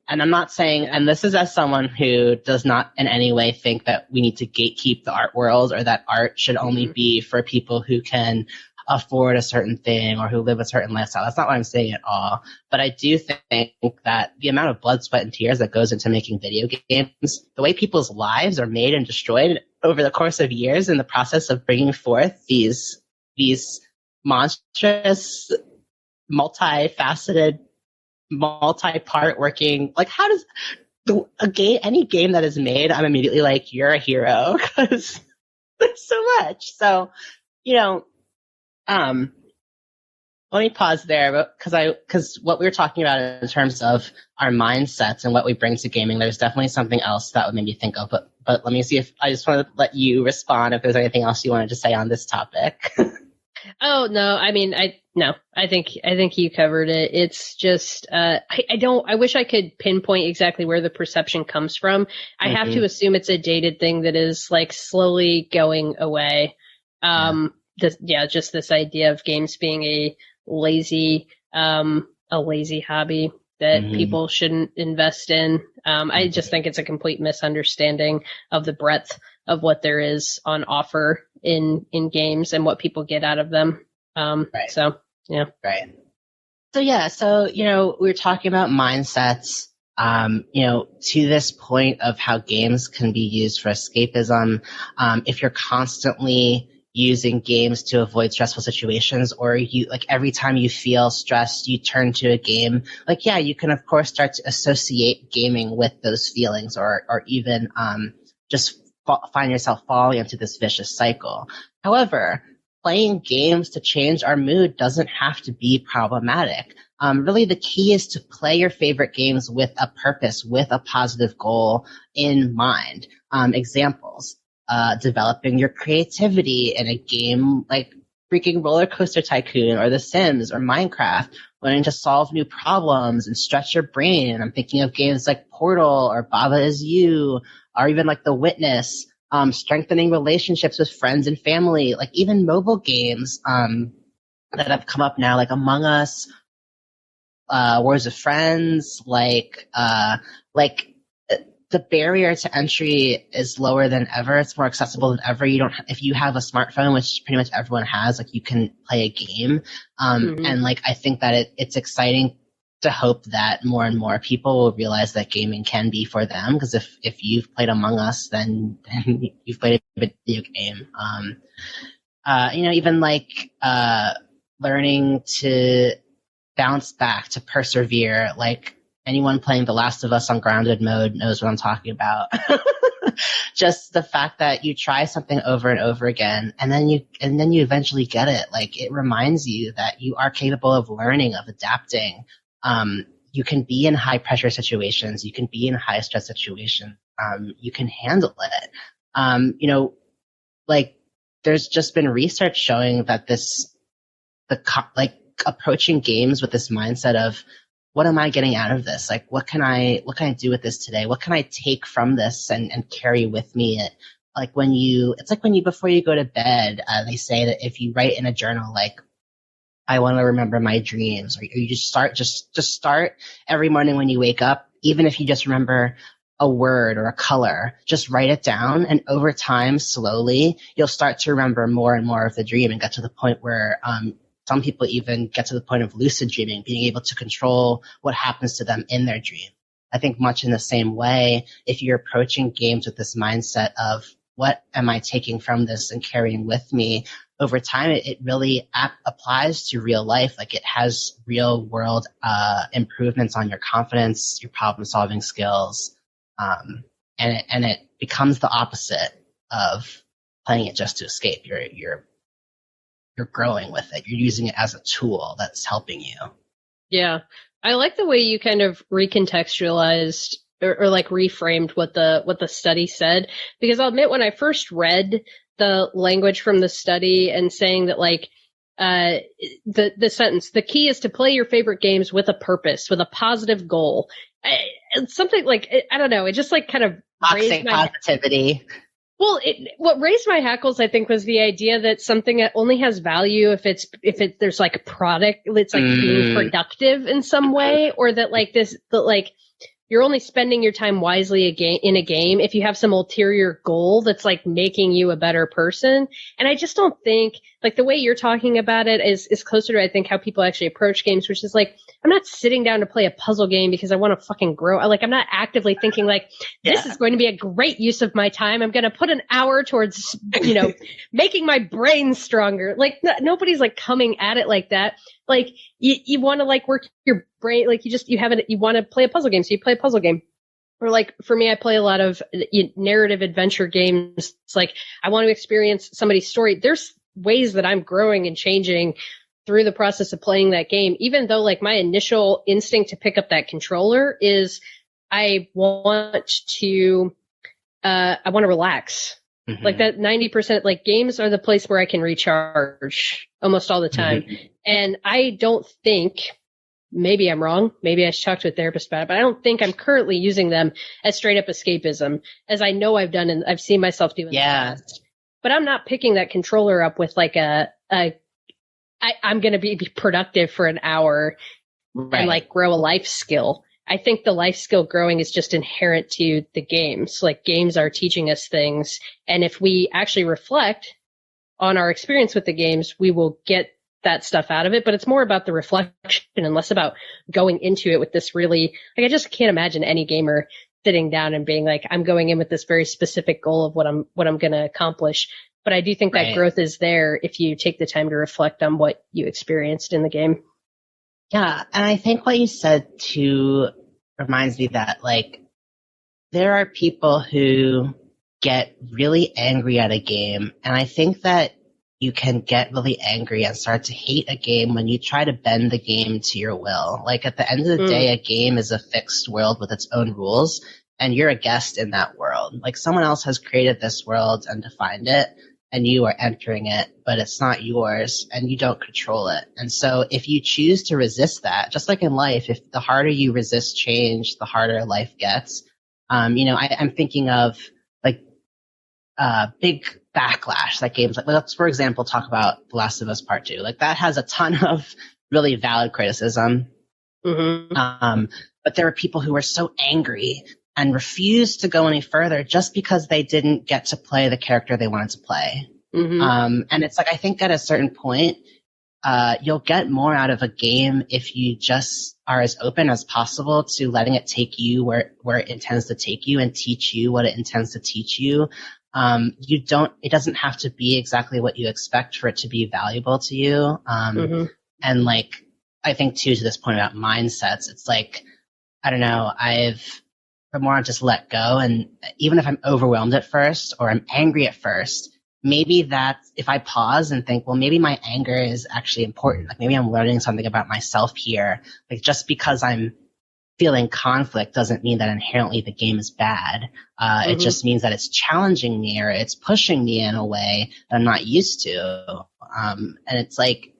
And I'm not saying, and this is as someone who does not in any way think that we need to gatekeep the art world, or that art should only be for people who can afford a certain thing or who live a certain lifestyle. That's not what I'm saying at all. But I do think that the amount of blood, sweat, and tears that goes into making video games, the way people's lives are made and destroyed over the course of years in the process of bringing forth these monstrous, multifaceted, multi-part working, like, how does any game that is made, I'm immediately like, you're a hero, because there's so much. So, let me pause there, because what we were talking about in terms of our mindsets and what we bring to gaming, there's definitely something else that would make me think of, but let me see if I just want to let you respond if there's anything else you wanted to say on this topic. Oh, no, I mean, I think you covered it. It's just, I wish I could pinpoint exactly where the perception comes from. I have to assume it's a dated thing that is like slowly going away. Just this idea of games being a lazy hobby that people shouldn't invest in. I just think it's a complete misunderstanding of the breadth of what there is on offer in games and what people get out of them. Right. So, yeah. Right. So, we're talking about mindsets, to this point of how games can be used for escapism. If you're constantly using games to avoid stressful situations, or you, like, every time you feel stressed, you turn to a game, like, yeah, you can of course start to associate gaming with those feelings, or even, just find yourself falling into this vicious cycle. However, playing games to change our mood doesn't have to be problematic. Really, the key is to play your favorite games with a purpose, with a positive goal in mind. Examples, developing your creativity in a game like freaking Roller Coaster Tycoon or The Sims or Minecraft, learning to solve new problems and stretch your brain. And I'm thinking of games like Portal or Baba Is You, or even like The Witness, strengthening relationships with friends and family, like even mobile games that have come up now, like Among Us, Words with Friends, the barrier to entry is lower than ever. It's more accessible than ever. If you have a smartphone, which pretty much everyone has, like you can play a game. And like, I think that it's exciting to hope that more and more people will realize that gaming can be for them. Because if you've played Among Us, then you've played a video game. Even learning to bounce back, to persevere, like, anyone playing The Last of Us on grounded mode knows what I'm talking about. Just the fact that you try something over and over again, and then you eventually get it. Like, it reminds you that you are capable of learning, of adapting. You can be in high pressure situations. You can be in high stress situations. You can handle it. There's just been research showing that approaching games with this mindset of, what am I getting out of this? Like, what can I do with this today? What can I take from this and carry with me? Before you go to bed, they say that if you write in a journal, like, I want to remember my dreams, or you just start every morning when you wake up, even if you just remember a word or a color, just write it down. And over time, slowly, you'll start to remember more and more of the dream and get to the point where, some people even get to the point of lucid dreaming, being able to control what happens to them in their dream. I think much in the same way, if you're approaching games with this mindset of, what am I taking from this and carrying with me, over time, it really applies to real life. Like, it has real world improvements on your confidence, your problem solving skills. And it becomes the opposite of playing it just to escape. You're growing with it. You're using it as a tool that's helping you. Yeah. I like the way you kind of recontextualized or like reframed what the study said, because I'll admit, when I first read the language from the study and saying that, like, the sentence, the key is to play your favorite games with a purpose, with a positive goal. It's something like, I don't know, it just like kind of raised my positivity. Well, what raised my hackles, I think, was the idea that something that only has value if there's like a product, it's like being productive in some way, or that you're only spending your time wisely in a game if you have some ulterior goal that's like making you a better person. And I just don't think, like, the way you're talking about it is closer to, I think, how people actually approach games, which is like, I'm not sitting down to play a puzzle game because I want to fucking grow. I'm not actively thinking like, this is going to be a great use of my time. I'm going to put an hour towards, making my brain stronger. Like, nobody's like coming at it like that. Like, you want to like work your brain, like you want to play a puzzle game, so you play a puzzle game. Or like, for me, I play a lot of narrative adventure games. It's like, I want to experience somebody's story. There's ways that I'm growing and changing through the process of playing that game, even though like my initial instinct to pick up that controller is I want to relax. Mm-hmm. Like that 90%, like, games are the place where I can recharge almost all the time. Mm-hmm. And I don't think, maybe I'm wrong, maybe I should talk to a therapist about it, but I don't think I'm currently using them as straight up escapism, as I know I've done and I've seen myself do in the past. But I'm not picking that controller up with like I'm going to be productive for an hour and like grow a life skill. I think the life skill growing is just inherent to the games. Like, games are teaching us things. And if we actually reflect on our experience with the games, we will get that stuff out of it. But it's more about the reflection and less about going into it with this really, like, I just can't imagine any gamer sitting down and being like, I'm going in with this very specific goal of what I'm going to accomplish. But I do think that growth is there if you take the time to reflect on what you experienced in the game. Yeah. And I think what you said too reminds me that, like, there are people who get really angry at a game. And I think that you can get really angry and start to hate a game when you try to bend the game to your will. Like, at the end of the day, a game is a fixed world with its own rules, and you're a guest in that world. Like, someone else has created this world and defined it, and you are entering it, but it's not yours, and you don't control it. And so if you choose to resist that, just like in life, if the harder you resist change, the harder life gets. I'm thinking of, like, big backlash that games like, let's, for example, talk about The Last of Us Part 2. Like, that has a ton of really valid criticism. Mm-hmm. But there were people who were so angry and refused to go any further just because they didn't get to play the character they wanted to play. Mm-hmm. And it's like, I think at a certain point, you'll get more out of a game if you just are as open as possible to letting it take you where it intends to take you and teach you what it intends to teach you. It doesn't have to be exactly what you expect for it to be valuable to you. Mm-hmm. And like, I think too, to this point about mindsets, it's like, I don't know, the more I just let go, and even if I'm overwhelmed at first or I'm angry at first, maybe that if I pause and think, well, maybe my anger is actually important. Like, maybe I'm learning something about myself here. Like, just because I'm feeling conflict doesn't mean that inherently the game is bad. It just means that it's challenging me or it's pushing me in a way that I'm not used to. And it's like,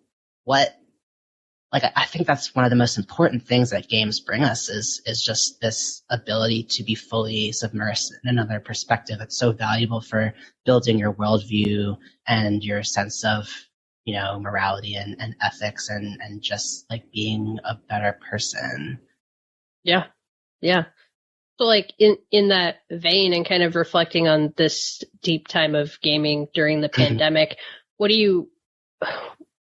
I think that's one of the most important things that games bring us is just this ability to be fully submersed in another perspective. It's so valuable for building your worldview and your sense of, morality and ethics and just like being a better person. Yeah. Yeah. So like in that vein and kind of reflecting on this deep time of gaming during the pandemic, what are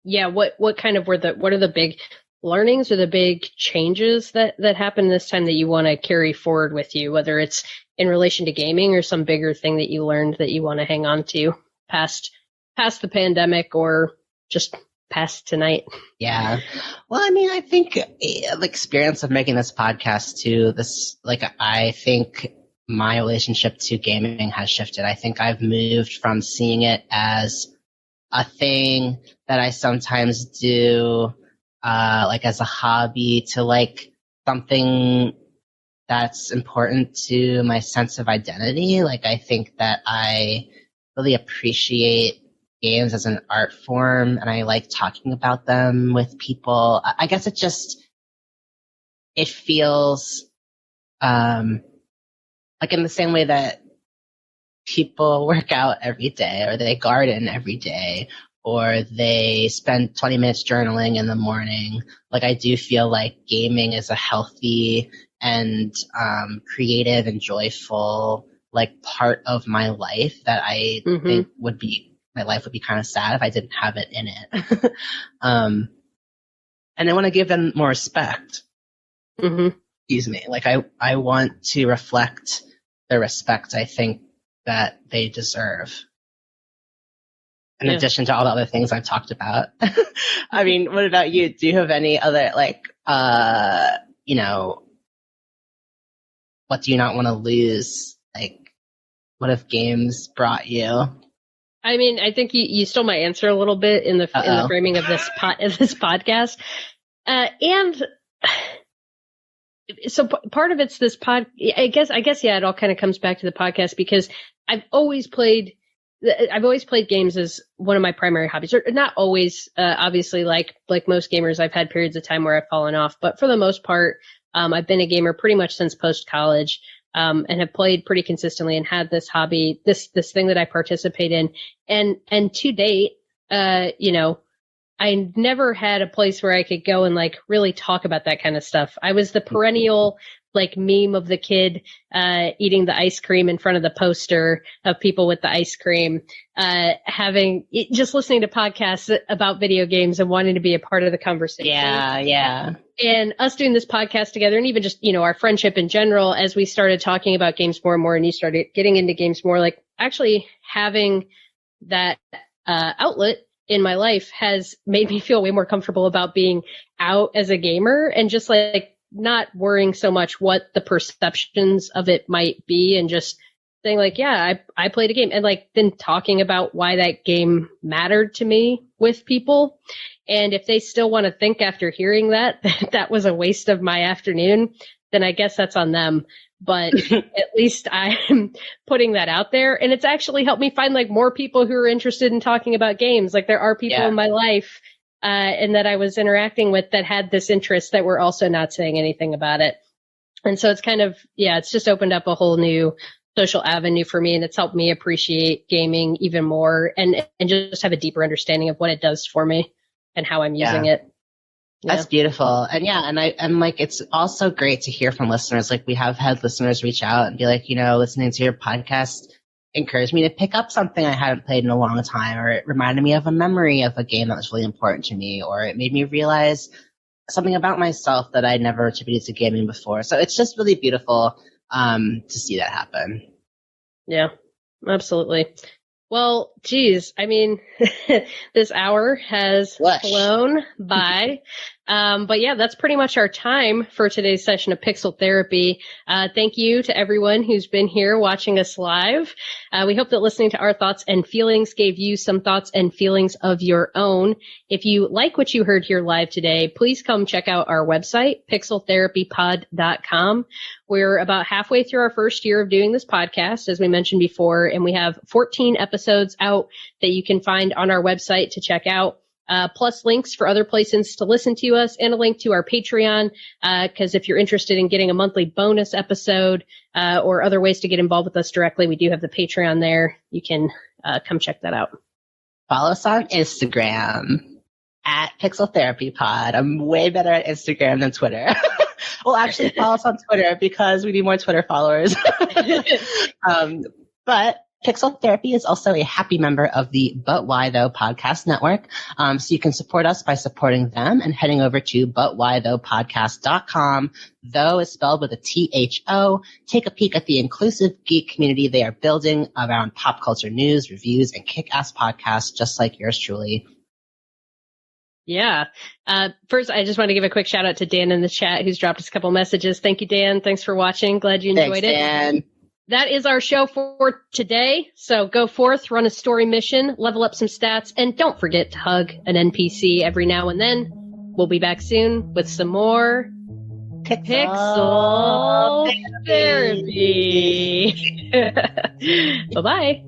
the big learnings or the big changes that happened this time that you want to carry forward with you, whether it's in relation to gaming or some bigger thing that you learned that you want to hang on to past the pandemic or just past tonight? Yeah. Well, I mean, I think the experience of making this podcast too, I think my relationship to gaming has shifted. I think I've moved from seeing it as a thing that I sometimes do, as a hobby, to like something that's important to my sense of identity. Like, I think that I really appreciate games as an art form and I like talking about them with people. I guess it feels, like in the same way that people work out every day or they garden every day or they spend 20 minutes journaling in the morning. Like, I do feel like gaming is a healthy and creative and joyful like part of my life that I think my life would be kind of sad if I didn't have it in it. And I want to give them more respect. Excuse me. Like, I want to reflect the respect I think that they deserve. In addition to all the other things I've talked about. I mean, what about you? Do you have any other, what do you not want to lose? Like, what have games brought you? I mean, I think you stole my answer a little bit in the framing of this podcast. And so part of it's this I guess, yeah, it all kind of comes back to the podcast because I've always played games as one of my primary hobbies, or not always, obviously, like most gamers, I've had periods of time where I've fallen off, but for the most part, I've been a gamer pretty much since post-college, and have played pretty consistently and had this hobby, this thing that I participate in. And to date, I never had a place where I could go and like really talk about that kind of stuff. I was the perennial like meme of the kid eating the ice cream in front of the poster of people with the ice cream, just listening to podcasts about video games and wanting to be a part of the conversation. Yeah. And us doing this podcast together, and even just, our friendship in general, as we started talking about games more and more, and you started getting into games more, like actually having that outlet in my life has made me feel way more comfortable about being out as a gamer and just like not worrying so much what the perceptions of it might be, and just saying like, yeah, I played a game, and like then talking about why that game mattered to me with people. And if they still want to think after hearing that was a waste of my afternoon, then I guess that's on them. But at least I'm putting that out there, and it's actually helped me find like more people who are interested in talking about games. Like, there are people in my life and that I was interacting with that had this interest that were also not saying anything about it. And so it's kind of, it's just opened up a whole new social avenue for me, and it's helped me appreciate gaming even more and just have a deeper understanding of what it does for me and how I'm using it. Yeah. That's beautiful. And and like, it's also great to hear from listeners. Like, we have had listeners reach out and be like, listening to your podcast encouraged me to pick up something I hadn't played in a long time, or it reminded me of a memory of a game that was really important to me, or it made me realize something about myself that I never attributed to gaming before. So it's just really beautiful to see that happen. Yeah, absolutely. Well, geez, I mean, this hour has flown by. But yeah, that's pretty much our time for today's session of Pixel Therapy. Thank you to everyone who's been here watching us live. We hope that listening to our thoughts and feelings gave you some thoughts and feelings of your own. If you like what you heard here live today, please come check out our website, pixeltherapypod.com. We're about halfway through our first year of doing this podcast, as we mentioned before, and we have 14 episodes out that you can find on our website to check out. Plus links for other places to listen to us and a link to our Patreon, because if you're interested in getting a monthly bonus episode or other ways to get involved with us directly, we do have the Patreon there. You can come check that out. Follow us on Instagram at Pixel Therapy Pod. I'm way better at Instagram than Twitter. Well, actually, follow us on Twitter because we need more Twitter followers. But Pixel Therapy is also a happy member of the But Why Though podcast network. So you can support us by supporting them and heading over to butwhythoughpodcast.com. Though is spelled with a THO. Take a peek at the inclusive geek community they are building around pop culture news, reviews, and kick-ass podcasts just like yours truly. Yeah. First, I just want to give a quick shout out to Dan in the chat who's dropped us a couple messages. Thank you, Dan. Thanks for watching. Glad you enjoyed it. Dan. That is our show for today. So go forth, run a story mission, level up some stats, and don't forget to hug an NPC every now and then. We'll be back soon with some more Pixel Therapy. Bye-bye.